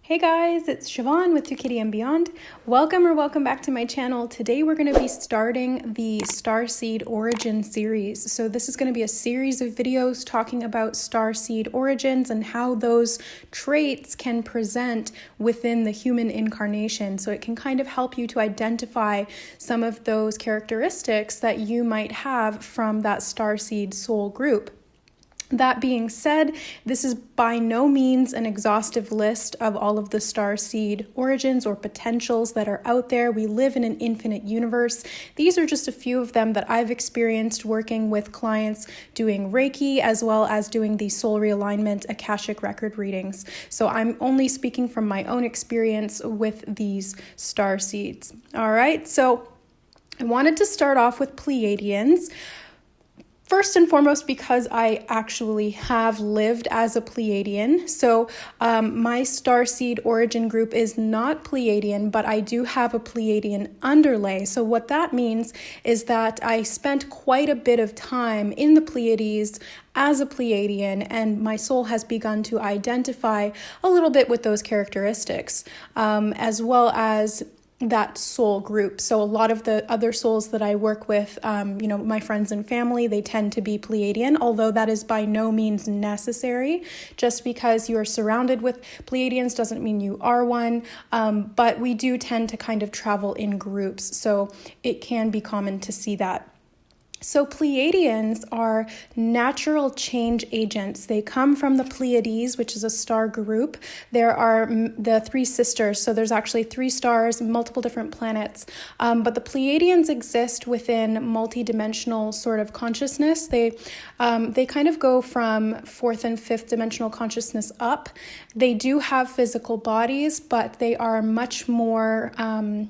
Hey guys, it's Siobhan with To Kitty and Beyond. Welcome back to my channel. Today we're going to be starting the Starseed Origin series. So this is going to be a series of videos talking about starseed origins and how those traits can present within the human incarnation. So it can kind of help you to identify some of those characteristics that you might have from that starseed soul group. That being said, this is by no means an exhaustive list of all of the starseed origins or potentials that are out there. We live in an infinite universe. These are just a few of them that I've experienced working with clients doing Reiki, as well as doing the soul realignment Akashic record readings. So I'm only speaking from my own experience with these starseeds. All right, so I wanted to start off with Pleiadians. First and foremost, because I actually have lived as a Pleiadian. So my starseed origin group is not Pleiadian, but I do have a Pleiadian underlay. So what that means is that I spent quite a bit of time in the Pleiades as a Pleiadian, and my soul has begun to identify a little bit with those characteristics, as well as that soul group. So a lot of the other souls that I work with, my friends and family, they tend to be Pleiadian, although that is by no means necessary. Just because you are surrounded with Pleiadians doesn't mean you are one, but we do tend to kind of travel in groups, so it can be common to see that. So Pleiadians are natural change agents. They come from the Pleiades, which is a star group. There are the three sisters, so there's actually 3 stars, multiple different planets. But the Pleiadians exist within multidimensional sort of consciousness. They kind of go from 4th and 5th dimensional consciousness up. They do have physical bodies, but they are much more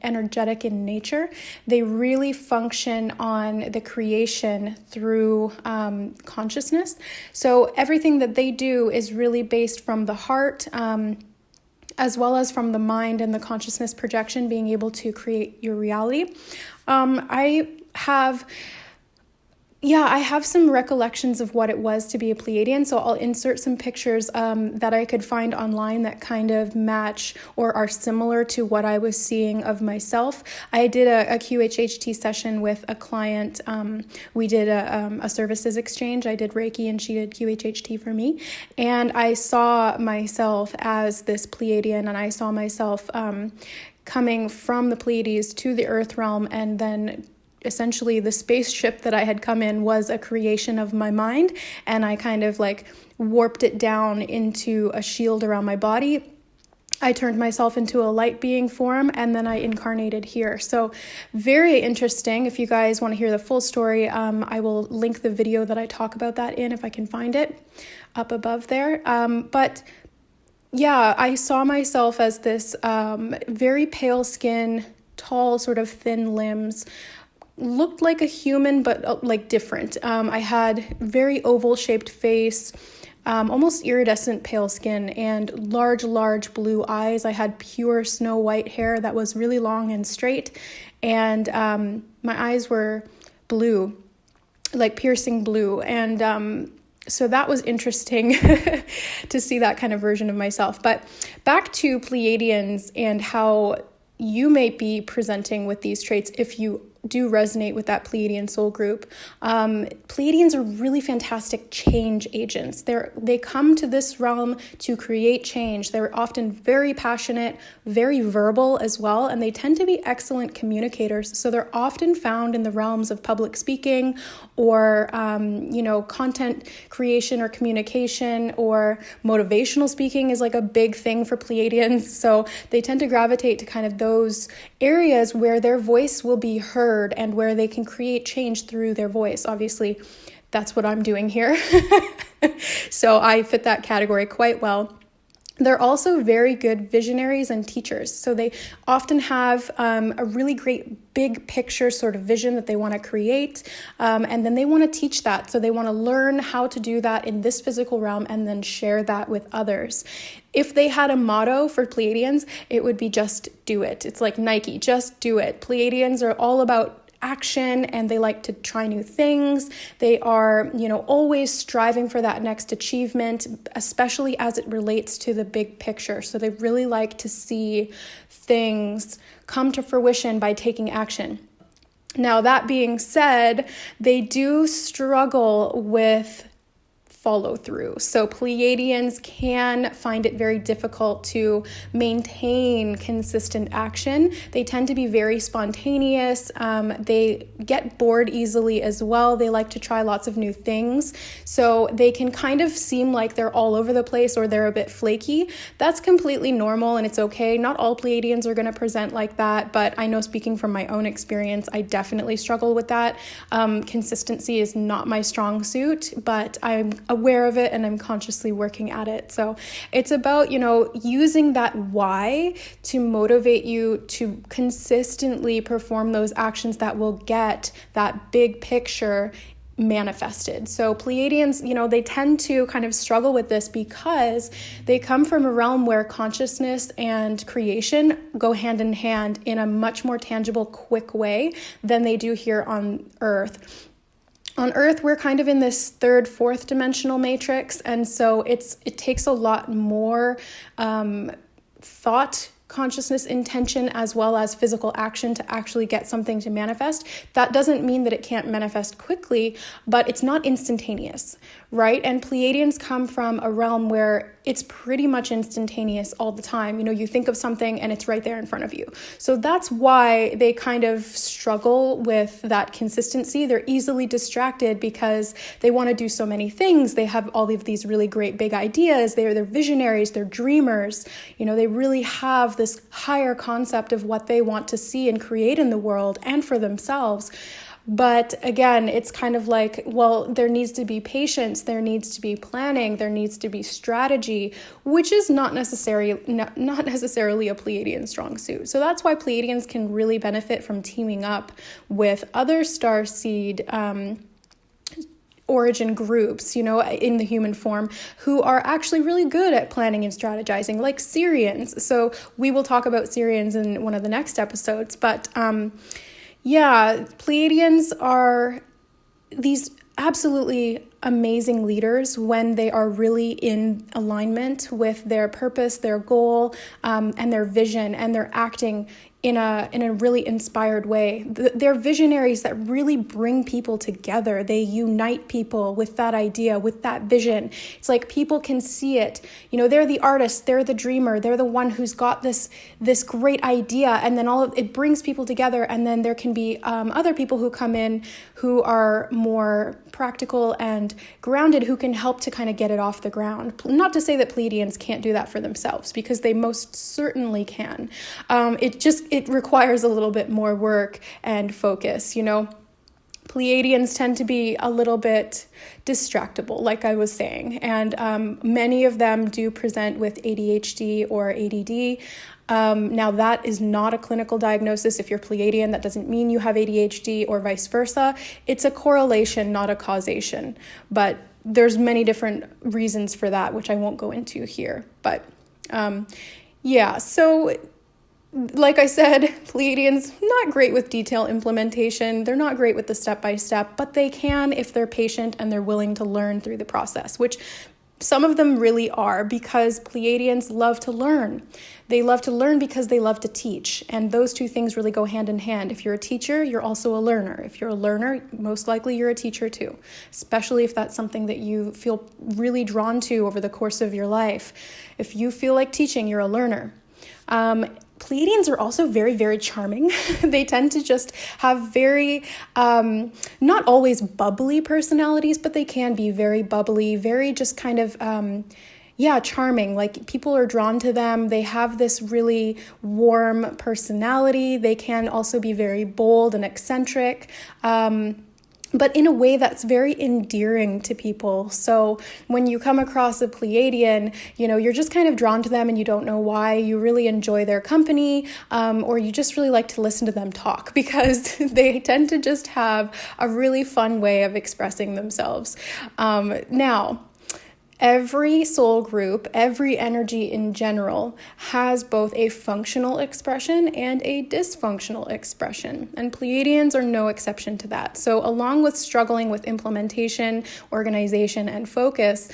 energetic in nature. They really function on the creation through consciousness. So everything that they do is really based from the heart, as well as from the mind and the consciousness projection, being able to create your reality. I have some recollections of what it was to be a Pleiadian, so I'll insert some pictures that I could find online that kind of match or are similar to what I was seeing of myself. I did a QHHT session with a client. We did a services exchange. I did Reiki and she did QHHT for me, and I saw myself as this Pleiadian, and I saw myself coming from the Pleiades to the Earth realm, and then essentially the spaceship that I had come in was a creation of my mind, and I kind of like warped it down into a shield around my body. I turned myself into a light being form, and then I incarnated here. So very interesting. If you guys want to hear the full story, I will link the video that I talk about that in, if I can find it, up above there. But yeah, I saw myself as this very pale skin, tall, sort of thin limbs, looked like a human, but like different. I had very oval shaped face, almost iridescent pale skin, and large blue eyes. I had pure snow white hair that was really long and straight, and my eyes were blue, like piercing blue. And so that was interesting to see that kind of version of myself. But back to Pleiadians and how you may be presenting with these traits if you do resonate with that Pleiadian soul group. Pleiadians are really fantastic change agents. They come to this realm to create change. They're often very passionate, very verbal as well, and they tend to be excellent communicators. So they're often found in the realms of public speaking or, content creation or communication, or motivational speaking is like a big thing for Pleiadians. So they tend to gravitate to kind of those areas where their voice will be heard and where they can create change through their voice. Obviously, that's what I'm doing here. So I fit that category quite well. They're also very good visionaries and teachers. So they often have a really great big picture sort of vision that they want to create. And then they want to teach that. So they want to learn how to do that in this physical realm and then share that with others. If they had a motto for Pleiadians, it would be just do it. It's like Nike, just do it. Pleiadians are all about action and they like to try new things. They are, always striving for that next achievement, especially as it relates to the big picture. So they really like to see things come to fruition by taking action. Now, that being said, they do struggle with follow through. So Pleiadians can find it very difficult to maintain consistent action. They tend to be very spontaneous. They get bored easily as well. They like to try lots of new things. So they can kind of seem like they're all over the place or they're a bit flaky. That's completely normal and it's okay. Not all Pleiadians are going to present like that, but I know, speaking from my own experience, I definitely struggle with that. Consistency is not my strong suit, but I'm aware of it and I'm consciously working at it. So it's about, using that why to motivate you to consistently perform those actions that will get that big picture manifested. So Pleiadians, they tend to kind of struggle with this because they come from a realm where consciousness and creation go hand in hand in a much more tangible, quick way than they do here on Earth. On Earth, we're kind of in this third, fourth dimensional matrix, and so it takes a lot more thought, consciousness, intention, as well as physical action to actually get something to manifest. That doesn't mean that it can't manifest quickly, but it's not instantaneous, right? And Pleiadians come from a realm where it's pretty much instantaneous all the time. You think of something and it's right there in front of you. So that's why they kind of struggle with that consistency. They're easily distracted because they want to do so many things. They have all of these really great big ideas. They're visionaries, they're dreamers. They really have this higher concept of what they want to see and create in the world and for themselves. But again, it's kind of like, well, there needs to be patience, there needs to be planning, there needs to be strategy, which is not necessarily a Pleiadian strong suit. So that's why Pleiadians can really benefit from teaming up with other starseed origin groups, in the human form, who are actually really good at planning and strategizing, like Sirians. So we will talk about Sirians in one of the next episodes, but Pleiadians are these absolutely amazing leaders when they are really in alignment with their purpose, their goal, and their vision, and they're acting in a really inspired way. They're visionaries that really bring people together. They unite people with that idea, with that vision. It's like people can see it. They're the artist, they're the dreamer, they're the one who's got this great idea, and then it brings people together. And then there can be other people who come in who are more practical and grounded, who can help to kind of get it off the ground. Not to say that Pleiadians can't do that for themselves, because they most certainly can. It requires a little bit more work and focus, Pleiadians tend to be a little bit distractible, like I was saying, and many of them do present with ADHD or ADD. Now, that is not a clinical diagnosis. If you're Pleiadian, that doesn't mean you have ADHD or vice versa. It's a correlation, not a causation. But there's many different reasons for that, which I won't go into here. But so like I said, Pleiadians, not great with detail implementation. They're not great with the step-by-step, but they can if they're patient and they're willing to learn through the process, which some of them really are, because Pleiadians love to learn. They love to learn because they love to teach, and those two things really go hand in hand. If you're a teacher, you're also a learner. If you're a learner, most likely you're a teacher too, especially if that's something that you feel really drawn to over the course of your life. If you feel like teaching, you're a learner. Pleiadians are also very, very charming. They tend to just have very, not always bubbly personalities, but they can be very bubbly, very just kind of, charming. Like, people are drawn to them. They have this really warm personality. They can also be very bold and eccentric. But in a way that's very endearing to people. So when you come across a Pleiadian, you're just kind of drawn to them and you don't know why. You really enjoy their company, or you just really like to listen to them talk, because they tend to just have a really fun way of expressing themselves. Now, Every soul group, every energy in general, has both a functional expression and a dysfunctional expression, and Pleiadians are no exception to that. So along with struggling with implementation, organization, and focus,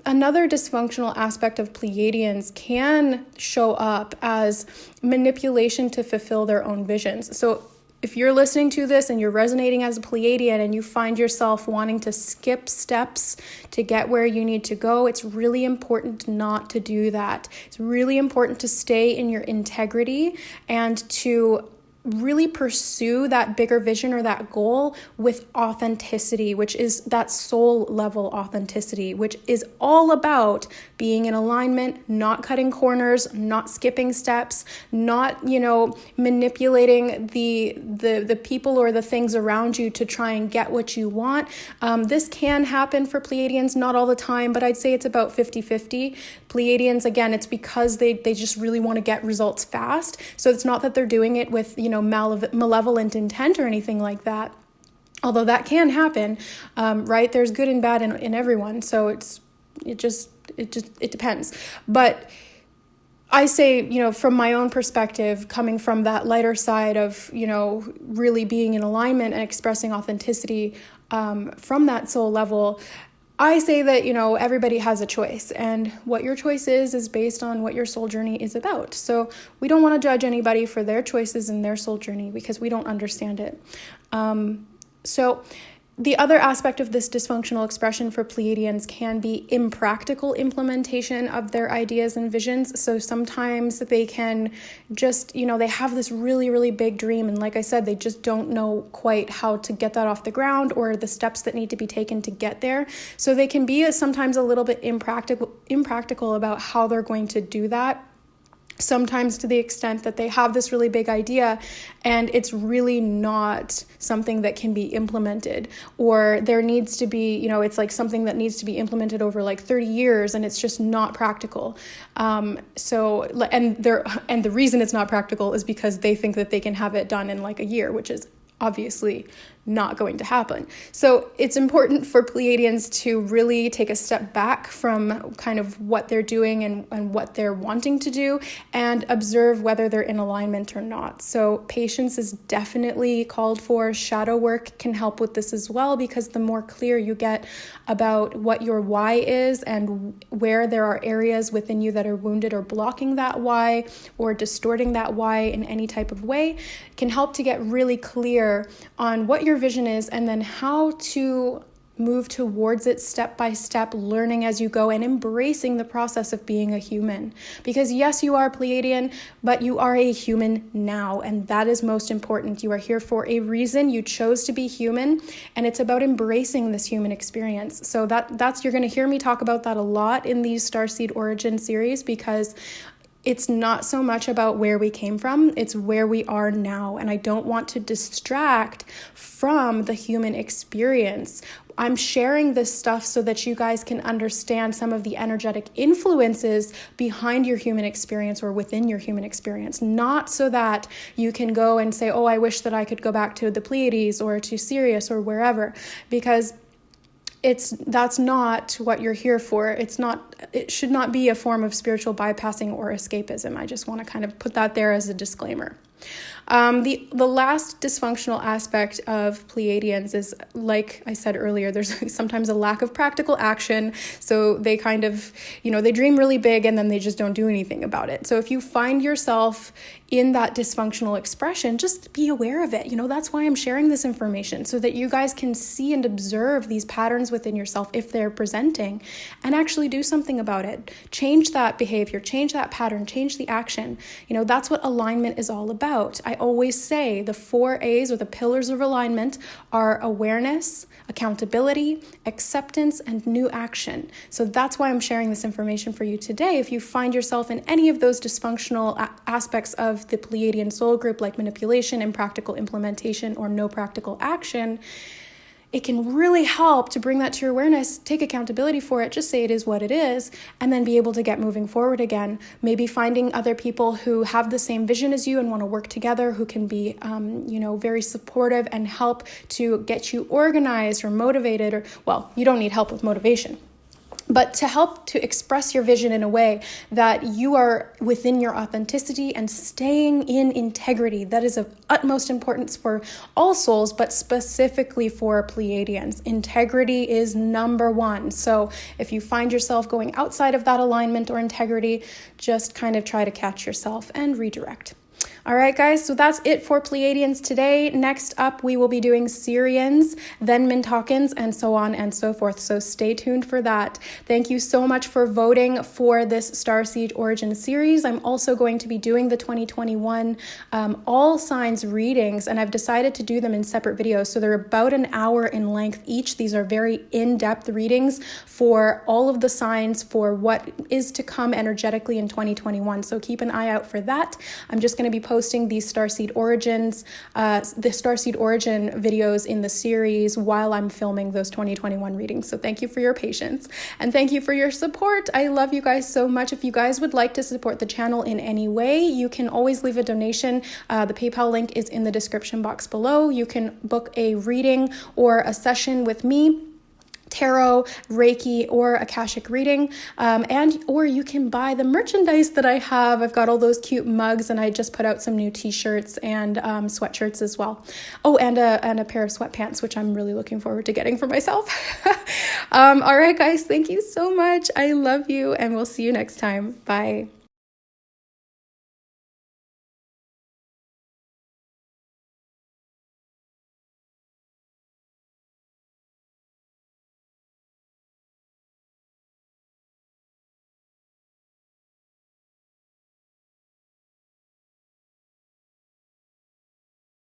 another dysfunctional aspect of Pleiadians can show up as manipulation to fulfill their own visions. So if you're listening to this and you're resonating as a Pleiadian and you find yourself wanting to skip steps to get where you need to go, it's really important not to do that. It's really important to stay in your integrity and to really pursue that bigger vision or that goal with authenticity, which is that soul level authenticity, which is all about being in alignment, not cutting corners, not skipping steps, not, manipulating the people or the things around you to try and get what you want. This can happen for Pleiadians, not all the time, but I'd say it's about 50-50. Pleiadians, again, it's because they just really want to get results fast. So it's not that they're doing it with, malevolent intent or anything like that. Although that can happen, right? There's good and bad in everyone. So it depends. But I say, from my own perspective, coming from that lighter side of, really being in alignment and expressing authenticity from that soul level, I say that, everybody has a choice, and what your choice is based on what your soul journey is about. So we don't want to judge anybody for their choices in their soul journey because we don't understand it. So the other aspect of this dysfunctional expression for Pleiadians can be impractical implementation of their ideas and visions. So sometimes they can just, they have this really, really big dream. And like I said, they just don't know quite how to get that off the ground or the steps that need to be taken to get there. So they can be sometimes a little bit impractical about how they're going to do that. Sometimes to the extent that they have this really big idea and it's really not something that can be implemented, or there needs to be, it's like something that needs to be implemented over like 30 years and it's just not practical. And the reason it's not practical is because they think that they can have it done in like a year, which is obviously not going to happen. So it's important for Pleiadians to really take a step back from kind of what they're doing and what they're wanting to do and observe whether they're in alignment or not. So patience is definitely called for. Shadow work can help with this as well, because the more clear you get about what your why is and where there are areas within you that are wounded or blocking that why or distorting that why in any type of way, can help to get really clear on what your vision is and then how to move towards it step by step, learning as you go and embracing the process of being a human. Because yes, you are Pleiadian, but you are a human now, and that is most important. You are here for a reason. You chose to be human, and it's about embracing this human experience. So that's you're going to hear me talk about that a lot in these Starseed Origin series, because it's not so much about where we came from, it's where we are now. And I don't want to distract from the human experience. I'm sharing this stuff so that you guys can understand some of the energetic influences behind your human experience or within your human experience, not so that you can go and say, oh, I wish that I could go back to the Pleiades or to Sirius or wherever, because that's not what you're here for. It should not be a form of spiritual bypassing or escapism. I just want to kind of put that there as a disclaimer. The last dysfunctional aspect of Pleiadians is, like I said earlier, there's sometimes a lack of practical action. So they kind of, they dream really big and then they just don't do anything about it. So if you find yourself in that dysfunctional expression, just be aware of it. That's why I'm sharing this information, so that you guys can see and observe these patterns within yourself if they're presenting, and actually do something about it. Change that behavior, change that pattern, change the action. That's what alignment is all about. I always say the 4 A's, or the pillars of alignment, are awareness, accountability, acceptance, and new action. So that's why I'm sharing this information for you today. If you find yourself in any of those dysfunctional aspects of the Pleiadian soul group, like manipulation, impractical implementation, or no practical action, it can really help to bring that to your awareness, take accountability for it, just say it is what it is, and then be able to get moving forward again. Maybe finding other people who have the same vision as you and want to work together, who can be, very supportive and help to get you organized or motivated, you don't need help with motivation. but to help to express your vision in a way that you are within your authenticity and staying in integrity. That is of utmost importance for all souls, but specifically for Pleiadians. Integrity is number one. So if you find yourself going outside of that alignment or integrity, just kind of try to catch yourself and redirect. All right, guys, so that's it for Pleiadians today. Next up, we will be doing Sirians, then Mintakans, and so on and so forth. So stay tuned for that. Thank you so much for voting for this Starseed Origin series. I'm also going to be doing the 2021 all signs readings, and I've decided to do them in separate videos. So they're about an hour in length each. These are very in-depth readings for all of the signs for what is to come energetically in 2021. So keep an eye out for that. I'm just going to be posting these Starseed Origins, the Starseed Origin videos in the series while I'm filming those 2021 readings. So thank you for your patience and thank you for your support. I love you guys so much. If you guys would like to support the channel in any way, you can always leave a donation. The PayPal link is in the description box below. You can book a reading or a session with me, tarot, Reiki, or Akashic reading, or you can buy the merchandise that I have. I've got all those cute mugs, and I just put out some new t-shirts and sweatshirts as well. Oh, and a pair of sweatpants, which I'm really looking forward to getting for myself. All right, guys, thank you so much. I love you, and we'll see you next time. Bye.